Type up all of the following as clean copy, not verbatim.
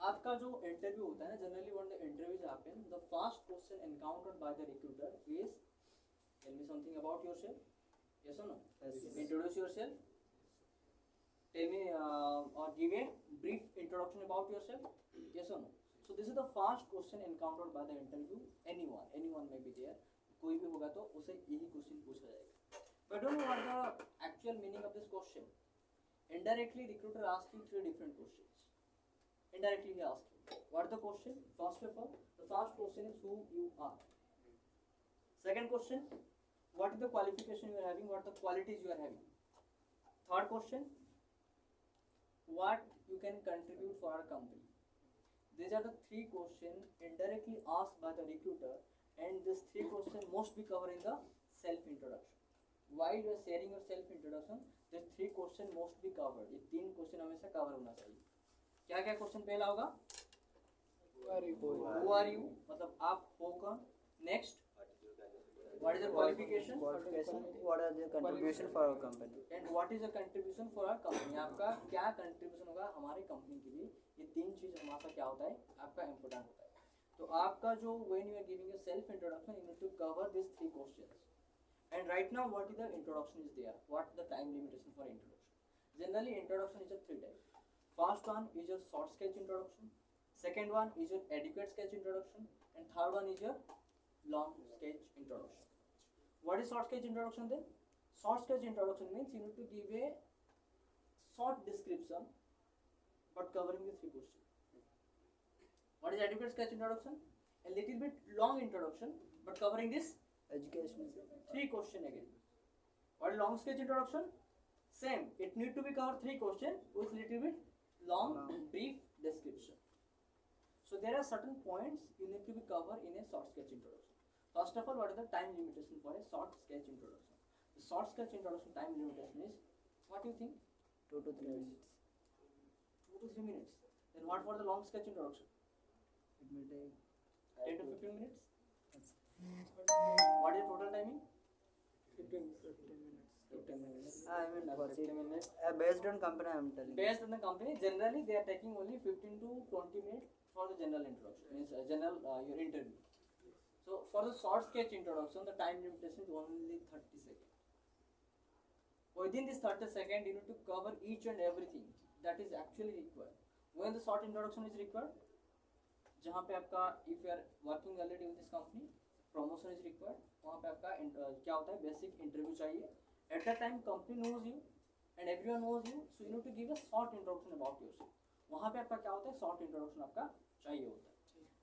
आपका जो इंटरव्यू होता है ना, generally what the interviews happen, the first question encountered by the recruiter is tell me something about yourself. Yes or no? Yes. Introduce yourself. Tell me or give a brief introduction about yourself. Yes or no? So this is the first question encountered by the interview. Anyone may be there. कोई भी होगा तो उसे यही question पूछा जाएगा. But don't know what the actual meaning of this question. Indirectly, recruiter asks you three different questions. Indirectly, he asks you what the question. First of all, the first question is who you are. Second question, what is the qualification you are having, what are the qualities you are having. Third question, what you can contribute for our company. These are the three questions indirectly asked by the recruiter, and these three questions must be covered in the self introduction. While you are sharing your self introduction, these three questions must be covered. ये तीन question हमेशा cover होना चाहिए. क्या क्या question पहला होगा? Who are you? मतलब आप हो कौन. Next, what is your qualification? What are the contribution for our company? And what is your contribution for our company? आपका क्या contribution होगा हमारे कंपनी के लिए. ये तीन चीज हमारा क्या होता है, आपका इम्पोर्टेंट होता है. तो आपका जो when you are giving a self introduction, you need to cover these three questions. And right now, what is the introduction is there? What the time limitation for introduction? Generally, introduction is a three type. First one is your short sketch introduction. Second one is your adequate sketch introduction, and third one is your long sketch introduction. What is short sketch introduction then? Short sketch introduction means you need to give a short description but covering the three questions. What is adequate sketch introduction? A little bit long introduction but covering this Education. three question again. What is long sketch introduction? Same, it need to be covered three question with little bit long brief description. So there are certain points you need to be covered in a short sketch introduction. First of all, what is the time limitation for a short sketch introduction? The short sketch introduction time limitation is, what do you think? 2 to 3 minutes. 2 to 3 minutes. Then what for the long sketch introduction? It may take 10 to 15 minutes. Yes. What is the total timing? 15 minutes. 15 minutes. I mean, 15 minutes. based on company, I am telling. Based on the company, generally they are taking only 15 to 20 minutes for the general introduction, means general your interview. So for the short sketch introduction, the time limitation is only 30 seconds. Within this 30 seconds, you need to cover each and everything that is actually required. When the short introduction is required, जहाँ पे आपका if you are working already with this company, promotion is required, वहाँ पे आपका क्या होता है, basic interview चाहिए. At that time, company knows you and everyone knows you, so you need to give a short introduction about yourself. वहाँ पे आपका क्या होता है, short introduction आपका चाहिए होता है.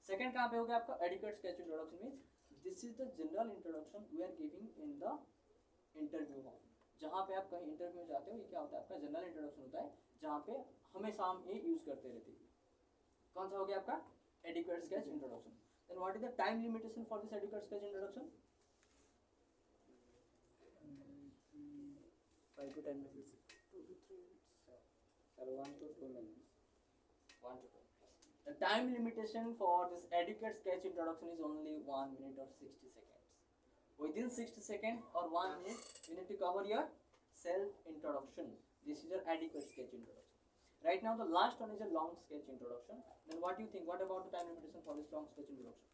सेकेंड कहाँ पे हो गया आपका adequate sketch introduction means this is the general introduction we are giving in the interview hall. जहाँ पे आप कहीं इंटरव्यू में जाते हो, ये क्या होता है आपका जनरल इंट्रोडक्शन होता है, जहाँ पे हमेशा हम ये यूज करते रहते हैं. कौन सा हो गया आपका adequate sketch introduction. Then what is the time limitation for this adequate sketch introduction? 5 to 10 minutes. 2 to 3 minutes. 1 to 2 minutes. 1 to 2. The time limitation for this adequate sketch introduction is only 1 minute or 60 seconds. Within 60 seconds or 1 minute, you need to cover your self introduction. This is your adequate sketch introduction. Right now, the last one is a long sketch introduction. Then what do you think? What about the time limitation for this long sketch introduction?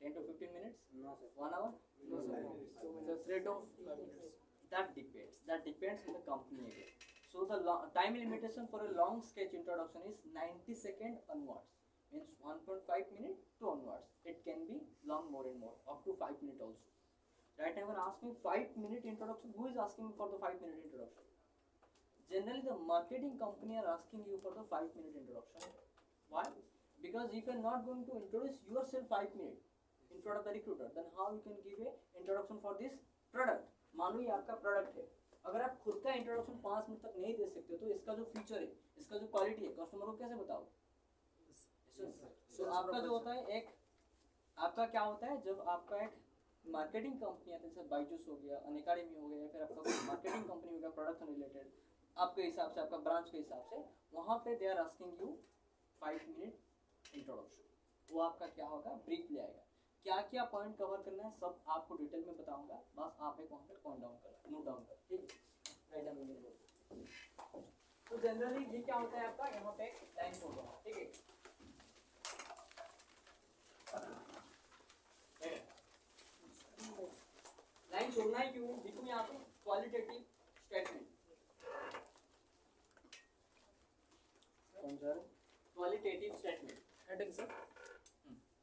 10 to 15 minutes? No, sir. 1 hour? No, sir. The rate of 5 minutes. That depends. That depends on the company again. So the time limitation for a long sketch introduction is 90 seconds onwards. Means 1.5 minutes to onwards. It can be long more and more, up to 5 minutes also. Right now, when asking 5-minute introduction, who is asking for the 5-minute introduction? Generally, the marketing company are asking you for the 5-minute introduction. Why? Because if you are not going to introduce yourself 5 minutes in front of the recruiter, then how you can give a introduction for this product? मान लो ये आपका product है, अगर आप खुद का introduction 5 minute तक नहीं दे सकते तो इसका जो फीचर है, इसका जो क्वालिटी है, कस्टमर को कैसे बताओ? So आपका जो होता है एक, आपका क्या होता है जब आपका एक मार्केटिंग कंपनी है, जैसे बाइजूस हो गया, अनअकैडमी हो गया, फिर आपका मार्केटिंग कंपनी हो गया प्रोडक्ट रिलेटेड, आपके हिसाब से, आपका ब्रांच के हिसाब से, वहाँ पे they are asking you 5 minute introduction. वो आपका क्या होगा, ब्रीफ ले आएगा, क्या क्या पॉइंट कवर करना है सब आपको डिटेल में बताऊंगा. बस आप एक वहाँ पे पॉइंट डाउन करना, नोट डाउन कर, ठीक है. Write down. तो तो जनरली ये क्या होता है आपका, यहाँ पे लाइन छोड़ दो, ठीक है। लाइन छोड़ना है क्यों, देखो यहाँ पे क्वालिटेटिव स्टेटमेंट, कौन सा है? Qualitative statement, heading sir.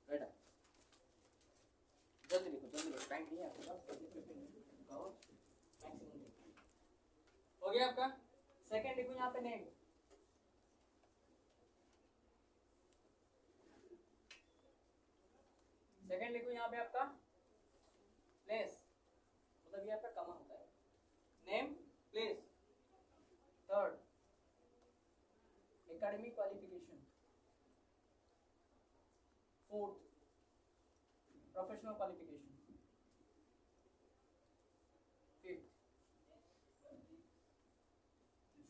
बेटा जल्दी लिखो, जल्दी लिखो, टाइम नहीं है आपके पास, मैक्सिमम हो गया आपका। सेकंड लिखो यहाँ पे नेम, सेकंड लिखो यहाँ पे आपका प्लेस, मतलब ये आपका कॉमन होता है, name place. Third academic qualification, fourth professional qualification, fifth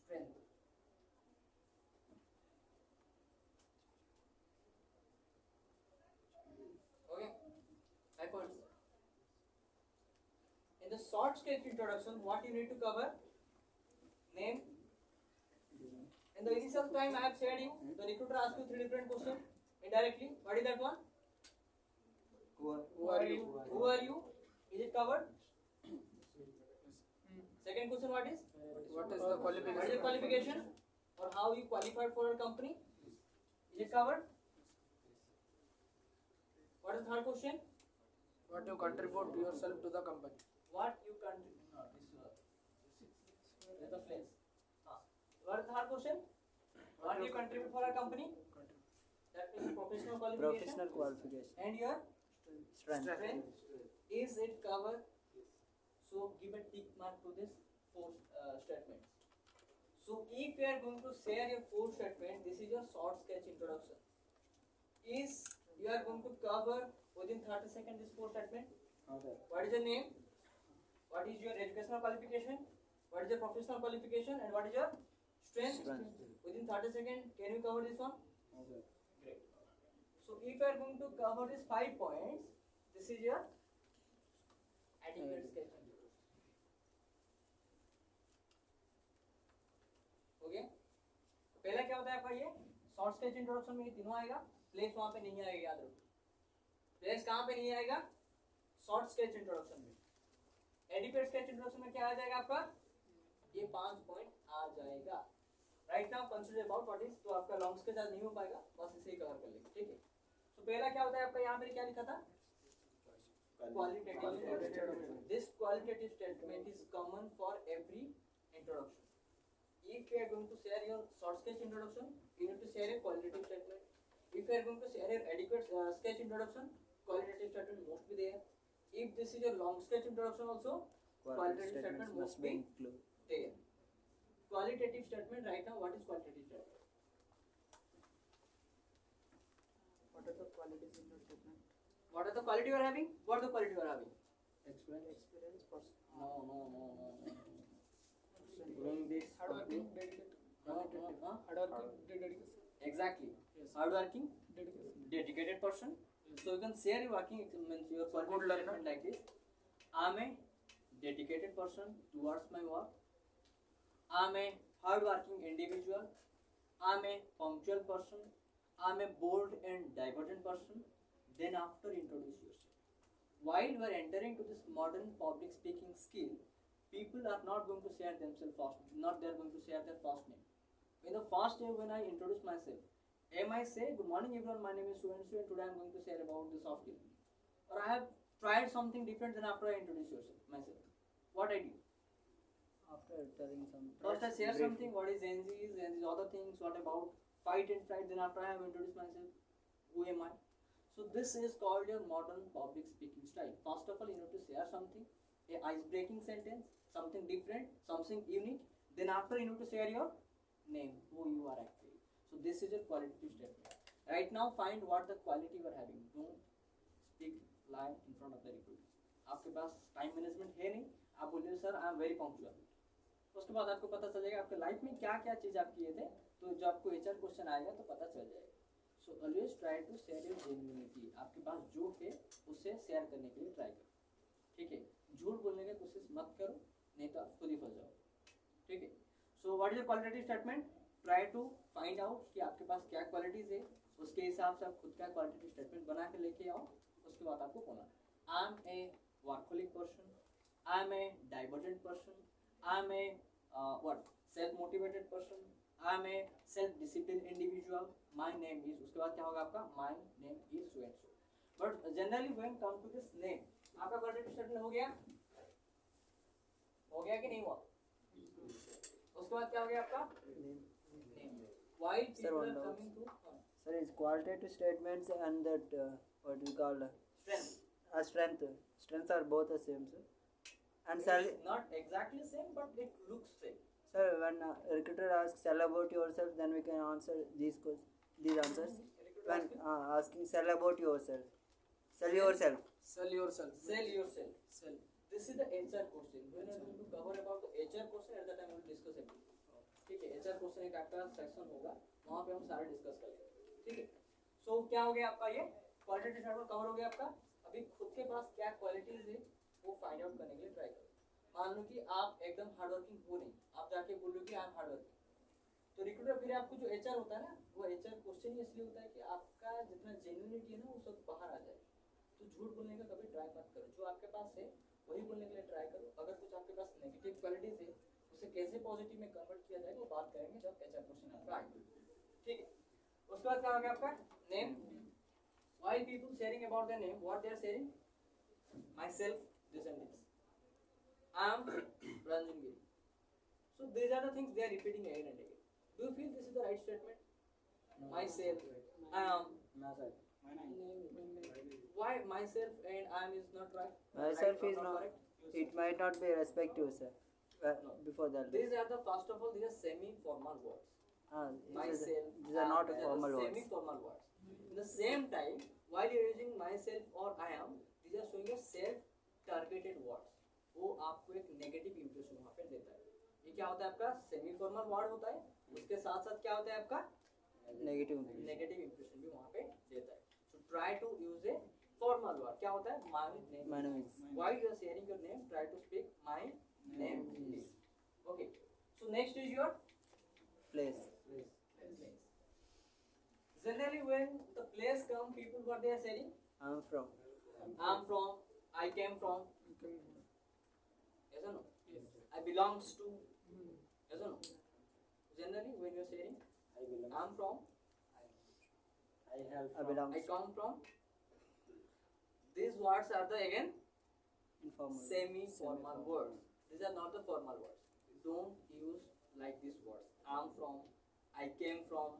strength, okay, backwards. In the short sketch introduction, what you need to cover? Name. In the initial time, I have said you, the recruiter asked you 3 different questions indirectly. What is that one? Who are you? Who are you? Is it covered? Second question, what is? What is the qualification? What is your qualification? Or how you qualified for a company? Is it covered? What is the third question? What you contribute yourself to the company? What you contribute? No, this is the place. What is the third question? What you contribute for a company? That means professional qualification. Professional qualification. And your Strength. strength. Is it covered? So give a tick mark to this 4 statements. So if you are going to share your 4 statement, this is your short sketch introduction. Is you are going to cover within 30 seconds this 4 statement? Okay. What is your name? What is your educational qualification? What is your professional qualification? And what is your strength? Within 30 seconds, can you cover this one? Okay. Great. So if you are going to cover these 5 points, this is your adequate sketch. Okay? पहला क्या होता है आपका ये short sketch introduction में ये तीनों आएगा, प्लेस वहां पे नहीं आएगा, याद रखो। प्लेस कहाँ पे नहीं आएगा? शॉर्ट स्केच इंट्रोडक्शन में। एडिक्वेट स्केच इंट्रोडक्शन में क्या आ जाएगा आपका? ये 5 पॉइंट आ जाएगा। Right now consider about what is, तो आपका लॉन्ग स्केच आज नहीं हो पाएगा, बस इसे ही कवर कर लेंगे, ठीक है। तो पहला क्या होता है आपका, यहाँ पे क्या लिखा था? Qualitative statement. This qualitative statement is common for every introduction. If you are going to share your short sketch introduction, you need to share a qualitative statement. If you are going to share your adequate sketch introduction, qualitative statement must be there. If this is your long sketch introduction also, qualitative statement must be included. there. Qualitative statement right now, what is qualitative statement? What are the qualities in your statement? What are the quality you are having? What are the quality you are having? Experience, person. No. Doing this. Hardworking, dedicated. Hardworking, dedication. Exactly. Yes. Hardworking, Dedication. dedicated person. So you can share your working means your Good learner. statement like this. I'm a dedicated person towards my work. I'm a hardworking individual. I'm a punctual person. I'm a bold and divergent person. Then after introduce yourself. While you are entering to this modern public speaking skill, people are not going to share themselves first, not they are going to share their first name. In the first day when I introduce myself, am I say, good morning everyone, my name is so and so and today I am going to share about the soft skill. Or I have tried something different than after I introduce myself. What I do? After telling some. First I share brief. something, what is Gen Z, other things, what about fight and flight, then after I have introduced myself, who am I? So this is called your modern public speaking style. First of all, you need to share something, a ice-breaking sentence, something different, something unique. Then after you need to share your name, who you are actually. So this is your qualitative statement. Right now, find what the quality you are having. Don't speak lie in front of the recruiter. आपके पास time management है नहीं, आप बोलिए sir I am very punctual. उसके बाद आपको पता चल जाएगा आपके लाइफ में क्या क्या चीज़ आप किए थे, तो जब आपको एचआर क्वेश्चन आएगा तो पता चल जाएगा। So always try to share your genuinity, आपके पास जो है उससे शेयर करने के लिए ट्राई करो, ठीक है। झूठ बोलने की कोशिश मत करो, नहीं तो आप खुद ही फंस जाओ, ठीक है। So what is the qualitative statement? Try to find out कि आपके पास क्या क्वालिटीज है, उसके हिसाब से आप खुद का क्वालिटेटिव स्टेटमेंट बना के लेके आओ. उसके बाद आपको बोलना I am a workaholic person, I am a divergent person, I am a what self motivated person, I am a self disciplined individual, my name is, उसके बाद क्या होगा आपका my name is so and so. But generally when come to this name, आपका qualitative statement हो गया कि नहीं हुआ? उसके बाद क्या हो गया आपका name. Why Sir, people one are doubt. coming to Sir, is qualitative statements and that what we call strength? strengths are both the same, sir. And It's sir, not exactly same, but it looks same. sir, when recruiter asks tell about yourself, then we can answer these answers. When asking sell about yourself, sell yourself. Sell yourself. This is the HR question. When we are going to cover about the HR question, at that time we will discuss everything. ठीक है, HR question एक आपका section होगा, वहाँ पे हम सारे discuss कर लेंगे. ठीक है. So क्या हो गया आपका ये क्वालिटेटिव स्टेटमेंट कवर हो गया आपका. अभी खुद के पास क्या क्वालिटीज है वो फाइंड आउट करने के लिए ट्राई करो. मान लो कि आप एकदम हार्ड वर्किंग हो नहीं, आप जाके बोलो कि आई एम हार्ड वर्किंग, तो रिक्रूटर फिर आपको जो एचआर होता है ना, वो एचआर क्वेश्चन ही इसलिए होता है कि आपका जितना जेन्युइनिटी है ना वो सब बाहर आ जाए. तो झूठ बोलने का कभी ट्राई मत करो, जो आपके पास है वही बोलने के लिए ट्राई करो. अगर कुछ आपके पास नेगेटिव क्वालिटीज है उसे कैसे पॉजिटिव में कन्वर्ट किया जाएगा वो बात करेंगे जब एचआर क्वेश्चन आपका आएगा. ठीक है. उसके बाद क्या हो गया आपका name. While people sharing about their name, what they are sharing? Myself, this and this. I am Ranjan Giri. So these are the things they are repeating again and again. Do you feel this is the right statement? No. Myself, I am. No, sir. Why myself and I am is not right? Myself Right or is not. correct? It might not be respective, sir. No. Before that. These are the first of all these are semi-formal words. Myself. These are I am, not these are formal the words. Semi-formal words. In the same time, while you are using myself or I am, these are showing a self-targeted words. वो आपको एक negative impression वहाँ पे देता है. ये क्या होता है आपका सेमी फॉर्मल वर्ड होता है, उसके साथ साथ क्या होता है आपका Negative. नेगेटिव इंप्रेशन भी वहाँ पे देता है. So try to use a formal word. क्या होता है my name. My name is. While you are sharing your name, try to speak my name is. Okay. So next is your Place. Generally when the place come, people what they are saying? I'm from. I'm from, I came from. Yes or no? I belongs to. Yes or no? Generally, when you're saying, I'm from, I belong. I come from, these words are the again Informal. semi-formal words. These are not the formal words. Don't use like these words. I'm from, I came from,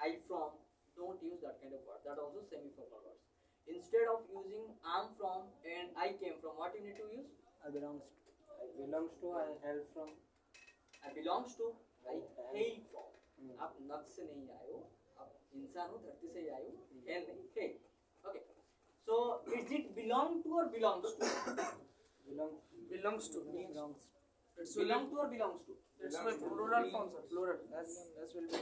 I from. Don't use that kind of word. That also semi-formal words. Instead of using I'm from and I came from, what you need to use? I belongs. I hail from. I belongs to, I hail from. आप नक्श से नहीं आए हो, आप इंसान हो, धरती से ही आए हो, hail नहीं, hail. Okay. So is it belong to or belongs to? Belongs to. Belongs. It's Belong to or belongs to? It's my plural form, sir. Plural. As will be.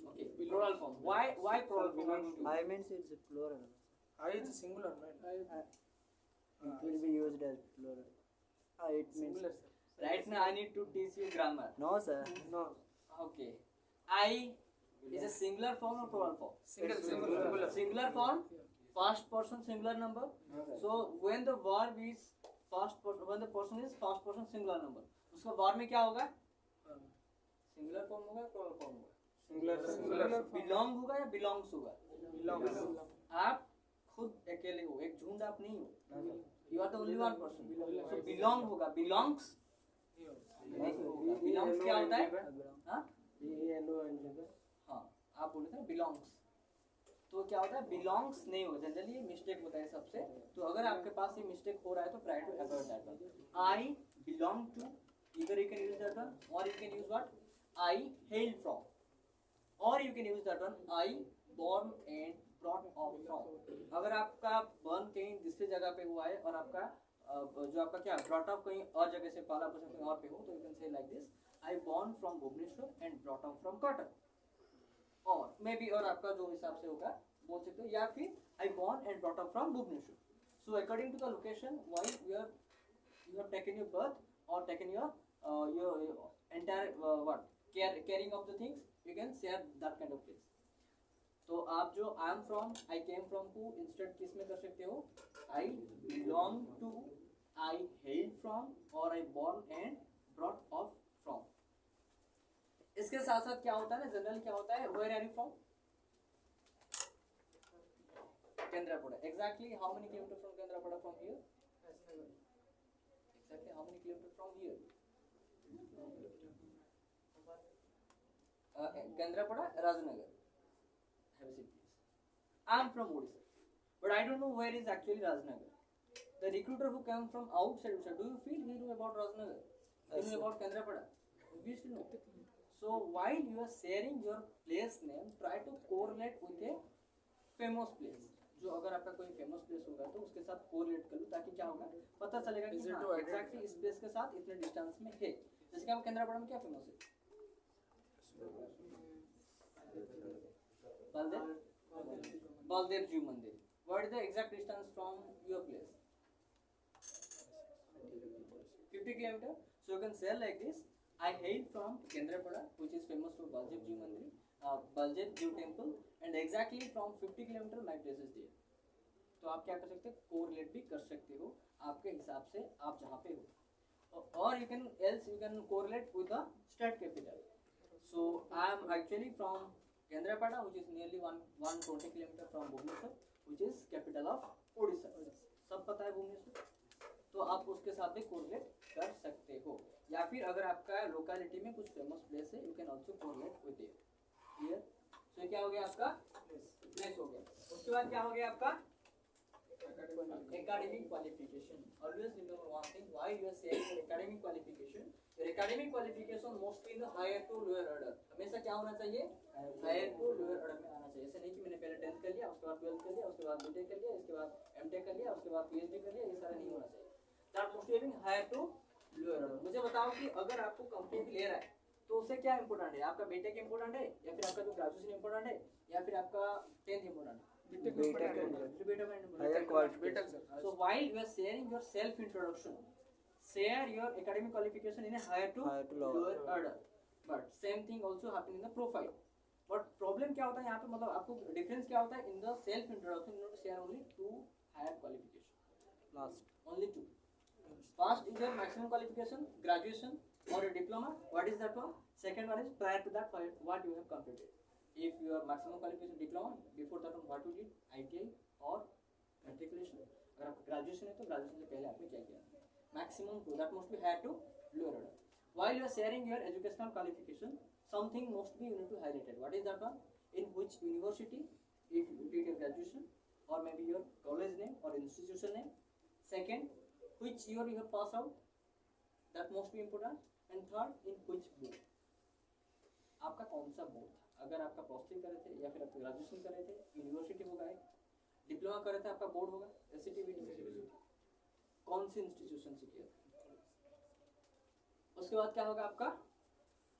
Okay. Plural form. Why plural form? I means it's a plural. I is singular, right? It will be used as plural. It means. Singular, sir. Right now I need to teach you grammar. No, sir. No. Okay. I is a singular form or plural form? Singular. Singular form. First person singular number. So when the verb is first person, when the person is first person singular number, उसका verb में क्या होगा? Singular form होगा, plural form होगा. Singular. Belong होगा या belongs होगा? Belongs. आप खुद अकेले हो, एक झुंड आप नहीं हो. You are the only one person. So belong होगा, belongs नहीं होगा. Belongs क्या होता है? I belong. हाँ? हाँ, आप बोले थे belongs. तो क्या होता है belongs नहीं होगा. जनरली ये मिस्टेक होता है सबसे. तो अगर आपके पास ये मिस्टेक हो रहा है तो try to avoid that one. I belong to, either you can use that one or you can use what? I hail from, or you can use that one. I born and brought up from. अगर आपका born कहीं दूसरी जगह पे हुआ है और आपका जो आपका क्या brought up कहीं और जगह से पाला पोसा कहीं और पे हो, तो you can say like this: I born from Bhubaneswar and brought up from Cotton. और मे बी और आपका जो हिसाब से होगा बोल सकते हो, या फिर I born and brought up from Bhubaneswar. So according to the location, why you have taken your birth or taken your entire what caring of the things, you can share that kind of place. तो आप जो I am from, I came from को instant किस में कर सकते हो, I belong to, I hail from, और I born and brought up from. इसके साथ साथ क्या होता है ना, जनरल क्या होता है, where are you from, Kendrapara. Exactly how many kilometre from Kendrapara from here, exactly how many kilometers from here, Kendrapada, Rajnagar. Have a seat please. I am from Odisha, but I don't know where is actually Rajnagar. The recruiter who came from outside Odisha, do you feel he knew about Rajnagar, he knew about Kendrapada? Obviously no. So while you are sharing your place name, try to correlate with a famous place. जो अगर आपका कोई famous place होगा तो उसके साथ correlate कर लो, ताकि क्या होगा, पता चलेगा कि हाँ एग्जैक्टली इस प्लेस के साथ इतने डिस्टेंस में है. जैसे कि हम केंद्रापड़ा में क्या फेमस है, बलदेव जी मंदिर. What is the exact distance from your place, 50 kilometer. So you can say like this, I hail from Kendrapada, which is famous for Baldev ji mandir, Baldev ji temple, and exactly from 50 kilometer my place is there. तो आप क्या कर सकते हो, correlate भी कर सकते हो आपके हिसाब से आप जहाँ पे हो. और you can correlate with the state capital. So I am actually from Kendrapara, which is nearly 120 kilometer from Bhubaneswar, which is capital of Odisha. सब पता है भुवनेश्वर, तो आप उसके साथ भी कोरिलेट कर सकते हो. या फिर अगर आपका लोकेलिटी में कुछ फेमस प्लेस है, you can also correlate with it. Clear. So क्या हो गया आपका प्लेस हो गया. उसके बाद क्या हो गया आपका academic qualification. Always remember one thing, while you are saying your academic qualification mostly in the higher to lower order. हमेशा क्या होना चाहिए, higher to lower order में आना चाहिए. ऐसा नहीं कि मैंने पहले 10th कर लिया, उसके बाद 12th कर लिया, उसके बाद BTech कर लिया, इसके बाद MTech कर लिया, उसके बाद PhD कर लिया, ये सारा नहीं होना चाहिए. That mostly having higher to lower order. मुझे बताओ कि अगर आपको कंपनी ले रहा है तो उसे क्या इंपॉर्टेंट है, आपका बीटेक इंपॉर्टेंट है, या फिर आपका जो ग्रेजुएशन इंपॉर्टेंट है, या फिर आपका 10th इंपॉर्टेंट है. higher qualification. So while you are sharing your self introduction, share your academic qualification in a higher to lower order. But same thing also happen in the profile. But problem क्या होता है यहाँ पे, मतलब आपको difference क्या होता है, in the self introduction you need to share only 2 higher qualification. Last. Only 2. First is your maximum qualification, graduation or a diploma. What is that one? Second one is prior to that what you have completed. If your maximum qualification diploma, before that one what you did, ITI or matriculation. अगर आपका graduation है तो graduation से पहले आपने क्या किया, maximum two, that must be higher to lower order. While you are sharing your educational qualification, something must be you need to highlight it. What is that one? In which university, if you did your graduation, or maybe your college name or institution name. Second, which year you have passed out, that must be important. And third, in which board. आपका कौन सा board था, अगर आपका plus कर रहे थे या फिर आप ग्रेजुएशन कर रहे थे, यूनिवर्सिटी होगा, डिप्लोमा कर रहे थे आपका बोर्ड होगा, एससीटी, कौन सी इंस्टीट्यूशन से किया था. उसके बाद क्या होगा आपका,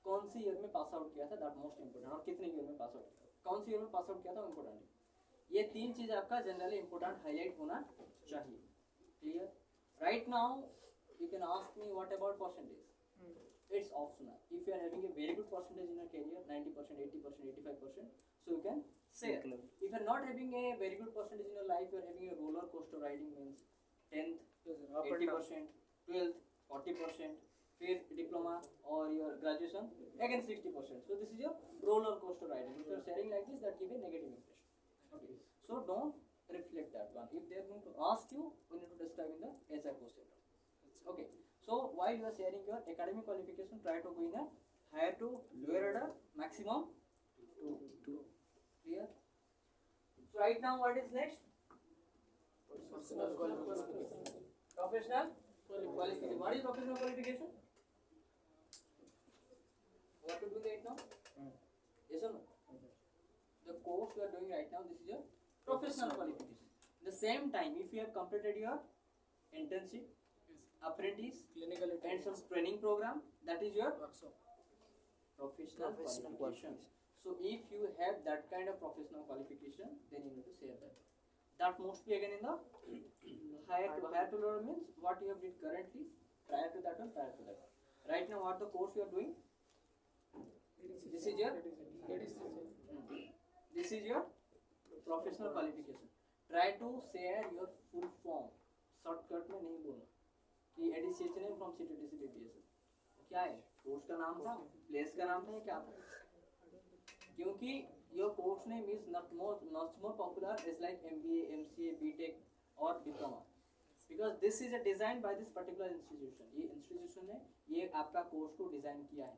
कौन सी ईयर में पास आउट किया था, दैट मोस्ट इंपोर्टेंट, और कितने ईयर में पास आउट किया था, कौन सी ईयर में पास आउट किया था, इंपोर्टेंट है. ये 3 चीज़ आपका जनरली इंपोर्टेंट हाईलाइट होना चाहिए. Clear. Right now you can ask me what about percentage. It's optional. If you are having a very good percentage in your career, 90%, 80%, 85%, so you can share. If you are not having a very good percentage in your life, you are having a roller coaster riding, means 10th, 80%, 12th, 40%, फिर diploma or your graduation, again 60%. So this is your roller coaster riding. If you are sharing like this, that give a negative impression. Okay. So don't reflect that one. If they are going to ask you, we need to describe in the HR question. Okay. So while you are sharing your academic qualification, try to go in a higher to lower order, maximum 2. Clear. So right now what is next? Professional qualification. What is professional qualification? What to do right now? Yes or no? The course you are doing right now, this is your professional qualification. The same time, if you have completed your internship, apprentice, clinical and some training program, that is your professional qualification. So if you have that kind of professional qualification, then you need to share that. That must be again in the higher to lower, means what you have did currently, prior to that one, prior to that one. Right now, what the course you are doing? This is your professional qualification. Try to share your full form. Shortcut में नहीं बोलना कि additional from CTTC BPSC क्या है, course का नाम था, place का नाम था, या क्या था? क्योंकि your course name is not more popular as like MBA, MCA, BTech or diploma, because this is a designed by this particular institution. ये institution ने ये आपका कोर्स को डिजाइन किया है.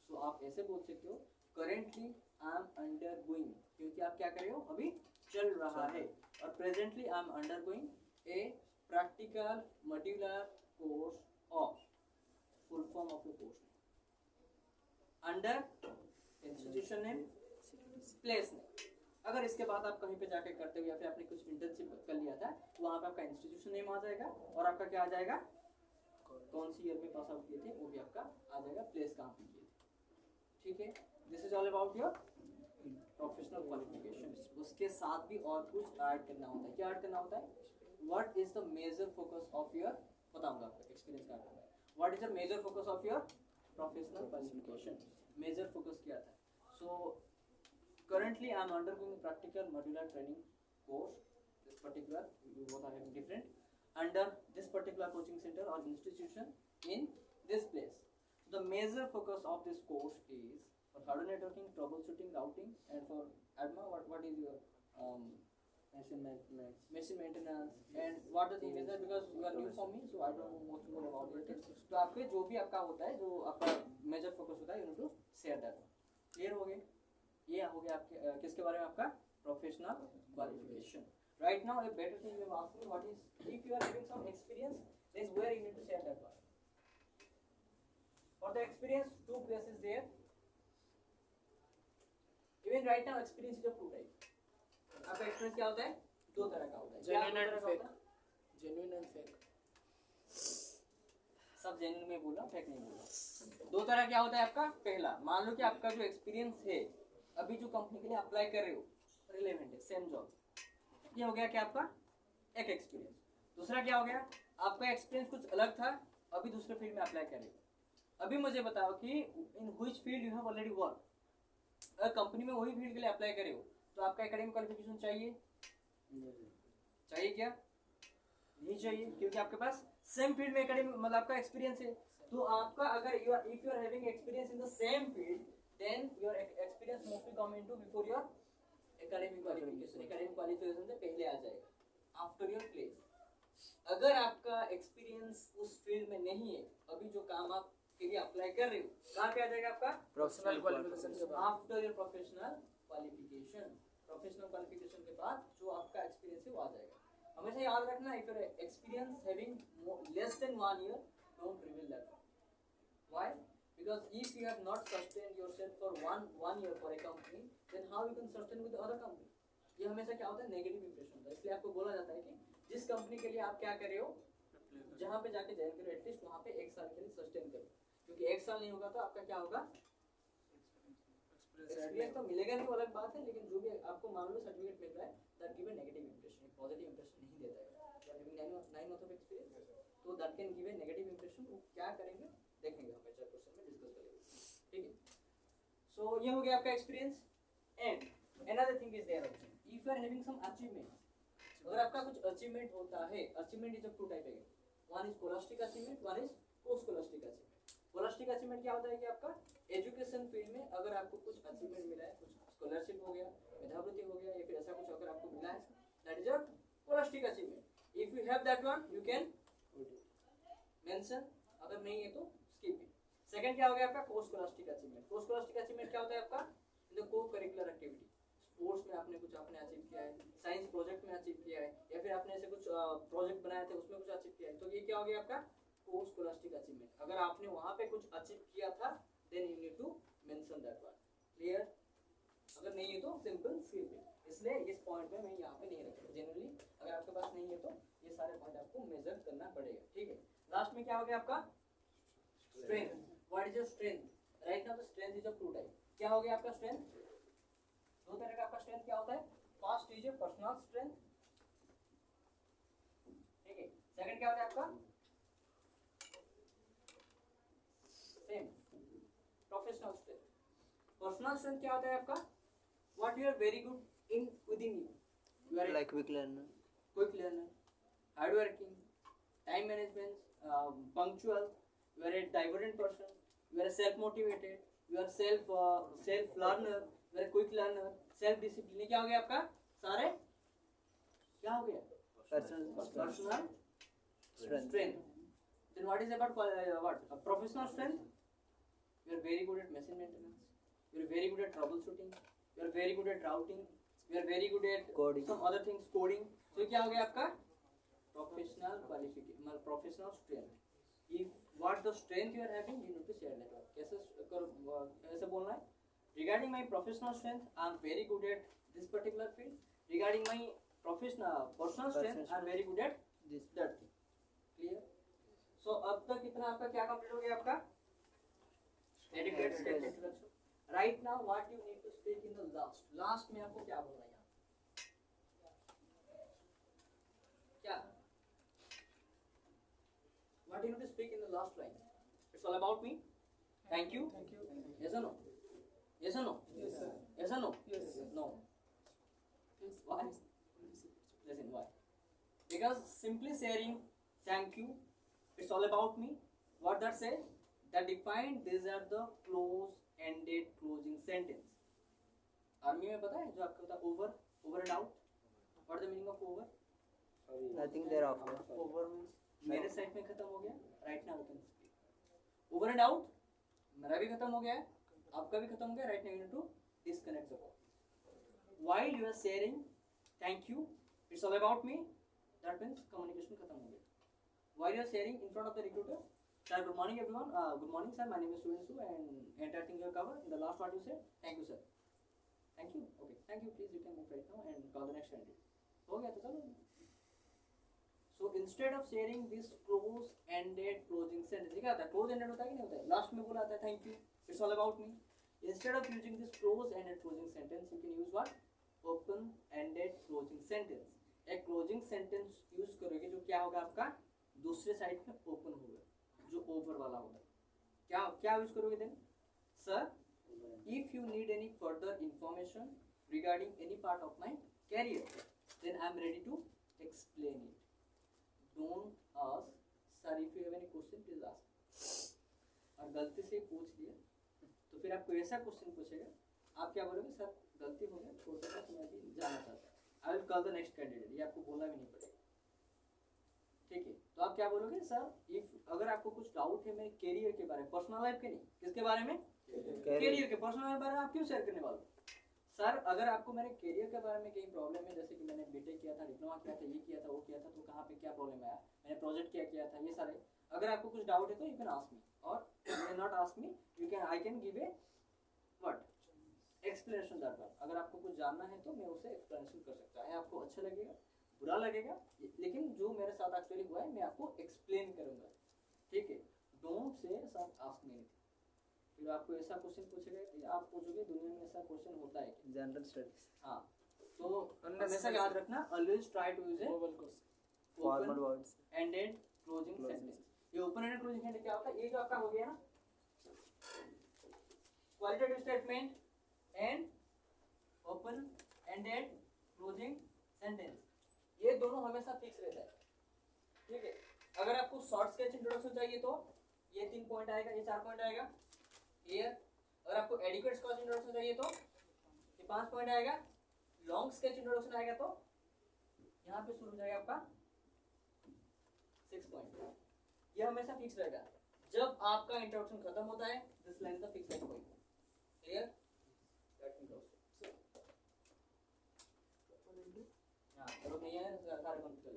So आप ऐसे बोल सकते हो currently I am undergoing, क्योंकि आप क्या कर रहे हो, अभी चल रहा है, और presently I am undergoing a practical modular course of full form of the course under institution name, place name. अगर इसके बाद आप कहीं पे जाके करते हो या फिर आपने कुछ इंटर्नशिप कर लिया था, तो वहाँ पे आपका इंस्टीट्यूशन नेम आ जाएगा और आपका क्या आ जाएगा, कौन सी ईयर में पास आउट किए थे वो भी आपका आ जाएगा, प्लेस कहाँ पे किए थे. ठीक है, this is all about your professional qualification. उसके साथ भी और कुछ ऐड करना होता है. क्या ऐड करना होता है? What is the major focus of your, बताऊंगा आपको एक्सपीरियंस का. What is the major focus of your professional qualification? Major focus क्या था? सो currently I am undergoing practical modular training course. This particular, you both are having different, under this particular coaching center or institution in this place. So the major focus of this course is for hardware networking, troubleshooting, routing, and for admin, what is your machine maintenance, and what the thing is that because you are new for me, so I don't know much more about it. तो आपके जो भी आपका होता है, जो आपका major focus होता है, you need to share that. Clear हो गए? ये हो गया आपके किसके बारे में, आपका professional qualification. Right now a better thing you have asked me, what is if you are having some experience, then where you need to share that one. For the experience, two places there. Even right now experience is of two type. आपका experience क्या होता है? दो तरह का होता है. Genuine and fake. Genuine and fake. सब जेन्युइन में बोला, फेक नहीं बोला. दो तरह क्या होता है आपका? पहला, मान लो कि आपका जो एक्सपीरियंस है, अभी जो कंपनी के लिए अप्लाई कर रहे हो, रिलेवेंट है, सेम जॉब, ये हो गया क्या आपका एक एक्सपीरियंस. दूसरा क्या हो गया, आपका एक्सपीरियंस कुछ अलग था, अभी दूसरे फील्ड में अप्लाई कर रहे हो. अभी मुझे बताओ कि in which field you have already work. अगर कंपनी में वही फील्ड के लिए अप्लाई कर रहे हो, तो आपका एकेडमिक क्वालिफिकेशन चाहिए? चाहिए क्या? नहीं चाहिए, क्योंकि आपके पास सेम फील्ड में एकेडमिक मतलब आपका एक्सपीरियंस है. तो आपका अगर if you are having experience in the same field, then your experience mostly come into before your academic qualification. Academic qualification से पहले आ जाएगा after your place. अगर आपका एक्सपीरियंस उस फील्ड में नहीं है, अभी जो काम आप के लिए अप्लाई कर रहे हो, कहाँ पे आ जाएगा आपका प्रोफेशनल क्वालिफिकेशन के बाद. After your professional qualification. Professional qualification के बाद जो आपका एक्सपीरियंस है वो आ जाएगा. हमेशा याद रखना, if your experience having less than 1 year, don't reveal that. Why? Because if you have not sustained yourself for one year for a company, then how you can sustain with the other company? ये हमेशा क्या होता है, negative impression होता है. इसलिए आपको बोला जाता है कि जिस कंपनी के लिए आप क्या कर रहे हो, जहाँ पे जाके ज्वाइन करो, एटलीस्ट वहाँ पे 1 साल के लिए सस्टेन करो, क्योंकि 1 साल नहीं होगा तो आपका क्या होगा, एक्सपीरियंस तो मिलेगा नहीं, वो अलग बात है, लेकिन जो भी आपको मान लो सर्टिफिकेट मिल रहा है, that give a negative impression, positive impression नहीं देता है. 9 months ऑफ एक्सपीरियंस, तो that can give a negative impression. वो क्या करेंगे देखेंगे, हम लेक्चर क्वेश्चन में डिस्कस करेंगे. ठीक है, सो ये हो गया आपका experience. And another thing is there also, if you are having some achievement. अगर आपका कुछ अचीवमेंट होता है, achievement is of two type है. One is scholastic achievement, one is post scholastic achievement. Scholastic achievement क्या होता है कि आपका एजुकेशन फील्ड में अगर आपको कुछ अचीवमेंट मिला है, कुछ स्कॉलरशिप हो गया, मेधावृत्ति हो गया, या फिर ऐसा कुछ अगर आपको मिला है, that is your scholastic achievement. If you have that one, you can mention. अगर नहीं है तो स्किप. सेकंड क्या हो गया आपका post scholastic achievement. Post scholastic achievement क्या होता है आपका, इन द को करिकुलर एक्टिविटी. स्पोर्ट्स में आपने कुछ आपने अचीव किया है, साइंस प्रोजेक्ट में अचीव किया है, या फिर आपने ऐसे कुछ प्रोजेक्ट बनाए थे उसमें कुछ अचीव किया है, तो ये क्या हो गया आपका पोस्ट स्कॉलस्टिक अचीवमेंट. अगर आपने वहां पे कुछ अचीव किया था, then you need to mention that one. Clear? अगर नहीं है तो सिंपल स्किप इट. इसलिए इस पॉइंट में मैं यहाँ पे नहीं रखूँगा. जनरली अगर आपके पास नहीं है तो ये सारे पॉइंट आपको मेजर करना पड़ेगा. ठीक है, लास्ट में क्या हो गया आपका strength. What is your strength? Right now the strength is of two type. क्या हो गया आपका स्ट्रेंथ? दो तरह का आपका स्ट्रेंथ क्या होता है. First is your personal strength. ठीक है, सेकंड क्या होता है आपका, प्रोफेशनल स्ट्रेंथ. पर्सनल स्ट्रेंथ क्या होता है आपका? What you are very good in within you. You are Like quick learner. quick learner, hard working, time management, punctual. You are a divergent person. You are a self motivated. You are self learner. You are a quick learner. Self discipline. क्या हो गया आपका? सारे क्या हो गया? Personal Personal strength. strength. Then what is about professional strength? You are very good at machine maintenance. You are very good at troubleshooting. You are very good at routing. You are very good at Coding. some other things, coding. So क्या हो गया आपका? Professional qualification, मतलब professional strength. If what the strength you are having, you need to share that. कैसे बोलना है? Regarding my professional strength, I am very good at this particular field. Regarding my personal strength, I am very good at This. that thing. Clear? So अब तक कितना आपका क्या complete हो गया आपका? Adequate state introduction. Right now, what you need to speak in the last. Last में आपको क्या बोलना है? क्या? What you need to speak in the last line? It's all about me. Thank you. Thank you. Yes or no? Yes or no? Yes, sir. Yes or no? Yes. No. Yes. Why? Listen, why? Because simply saying thank you, it's all about me. What that say? That defined these are the close-ended closing sentence. Army में पता है जो आपको पता over and out. What is the meaning of over? Nothing thereafter. Over means मेरे side में खत्म हो गया. Right now you can speak. Over and out. मेरा भी खत्म हो गया है. आपका भी खत्म हो गया. Right now you need to disconnect the call. While you are sharing thank you, it's all about me. That means communication खत्म हो गया. While you are sharing in front of the recruiter, sir, good morning everyone. Good morning sir. My name is Surensu and entire thing you have covered. In the last what you said, thank you sir. Thank you. Okay. Thank you. Please you can move right now and call the next candidate. हो गया तो चलो. So instead of sharing this close-ended closing sentence, क्या होता है? Close-ended होता है कि नहीं होता है? Last में बोला आता है thank you. It's all about me. Instead of using this close-ended closing sentence, you can use what? Open-ended closing sentence. एक closing sentence use करोगे जो क्या होगा आपका? दूसरे साइड में open होगा, जो over वाला होगा. क्या use करोगे then? Sir, if you need any further information regarding any part of my career, then I am ready to explain it. Don't ask, sir, if you have any question, please ask. और गलती से पूछ लिया तो फिर आपको ऐसा question पूछेगा, आप क्या बोलोगे? सर गलती हो गया, छोड़ देना, मैं अभी जाना चाहता हूँ. I will call the next candidate. ये आपको बोलना भी नहीं पड़ेगा. ठीक है, तो आप क्या बोलोगे? सर इफ अगर आपको कुछ डाउट है मेरे कैरियर के बारे में, पर्सनल लाइफ के नहीं, किसके बारे में? कैरियर के. पर्सनल लाइफ के बारे में आप क्यों शेयर करने वाले? सर अगर आपको मेरे कैरियर के बारे में कहीं प्रॉब्लम है, जैसे कि मैंने बीटेक किया था, डिप्लोमा किया था, ये किया था, वो किया था, तो कहाँ पे क्या प्रॉब्लम आया, मैंने प्रोजेक्ट क्या किया था, ये सारे अगर आपको कुछ डाउट है तो यू कैन आस्क मी, और you can not ask me, you can I can give a what explanation that one. अगर आपको कुछ जानना है तो मैं उसे एक्सप्लेनेशन कर सकता है. आपको अच्छा लगेगा, बुरा लगेगा, लेकिन जो मेरे साथ एक्चुअली हुआ है मैं आपको एक्सप्लेन करूंगा. ठीक है, don't say sir ask me. फिर आपको ऐसा क्वेश्चन पूछेगा कि आप पूछोगे दुनिया में ऐसा क्वेश्चन होता है कि General studies. हाँ, तो हमेशा याद रखना, always try to use a Oval question. Formal words. Ended closing sentence. ये ओपन एंडेड क्लोजिंग सेंटेंस क्या होता है? ये जो आपका हो गया ना qualitative statement and open ended closing sentence, ये दोनों हमेशा फिक्स रहता है. ठीक है, अगर आपको शॉर्ट स्केच इंट्रोडक्शन चाहिए तो ये 3 पॉइंट आएगा, ये 4 पॉइंट आएगा. क्लियर? अगर आपको एडिक्वेट स्केच इंट्रोडक्शन चाहिए तो ये 5 पॉइंट आएगा. लॉन्ग स्केच इंट्रोडक्शन आएगा तो यहाँ पे शुरू हो जाएगा आपका 6 पॉइंट. ये हमेशा फिक्स रहेगा. जब आपका इंट्रोडक्शन खत्म होता है, this line the fix point. Clear? हाँ, जरूरत नहीं है सारे बंद कर.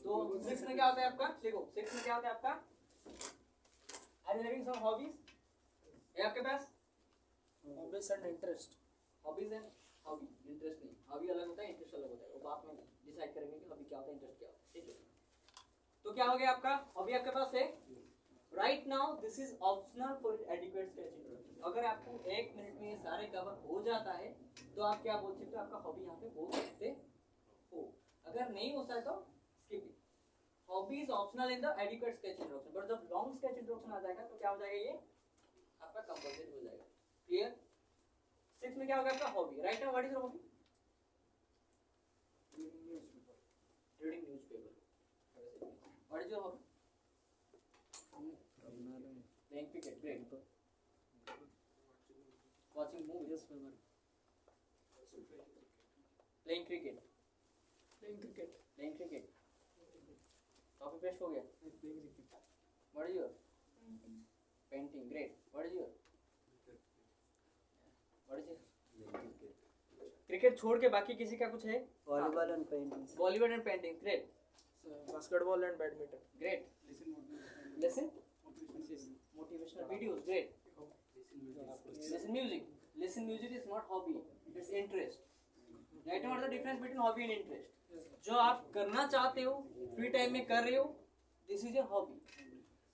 तो 6 में क्या होता है आपका? देखो 6 में क्या होता है आपका? Are you having some hobbies? है आपके पास Hobbies and interest. हॉबीज है? हॉबी इंटरेस्ट नहीं. हॉबी अलग होता है, इंटरेस्ट अलग होता है. वो बाद में डिसाइड करेंगे कि हॉबी क्या होता है, इंटरेस्ट क्या होता है. ठीक है, तो क्या हो गया आपका? हॉबी आपके पास है. Right now this is optional for adequate sketch introduction. अगर आपको 1 मिनट में ये सारे कवर हो जाता है तो आप क्या बोल सकते हो? आपका हॉबी यहाँ पे बोल सकते हो. अगर नहीं होता है तो skip it. Hobby is optional in the adequate sketch introduction, but जब लॉन्ग स्केच इंट्रोडक्शन आ जाएगा तो क्या हो जाएगा? ये आपका कंपलसरी हो जाएगा। क्लियर? 6 में क्या होगा आपका hobby. Right now what is your hobby? Reading newspaper. What is your hobby? Playing cricket. Great. Watching movies. Playing cricket. Playing cricket. Copy paste हो गया। What is your? Painting. Great. What is your? What is your? Cricket छोड़ के बाकी किसी का कुछ है? Volleyball and painting. Volleyball and painting. Great. Basketball and badminton. Great. Listen. Motivational videos. Great. Listen music. Listen music is not hobby. It's interest. Right now, what is the difference between hobby and interest? जो आप करना चाहते हो, free time में कर रहे हो, this is a hobby.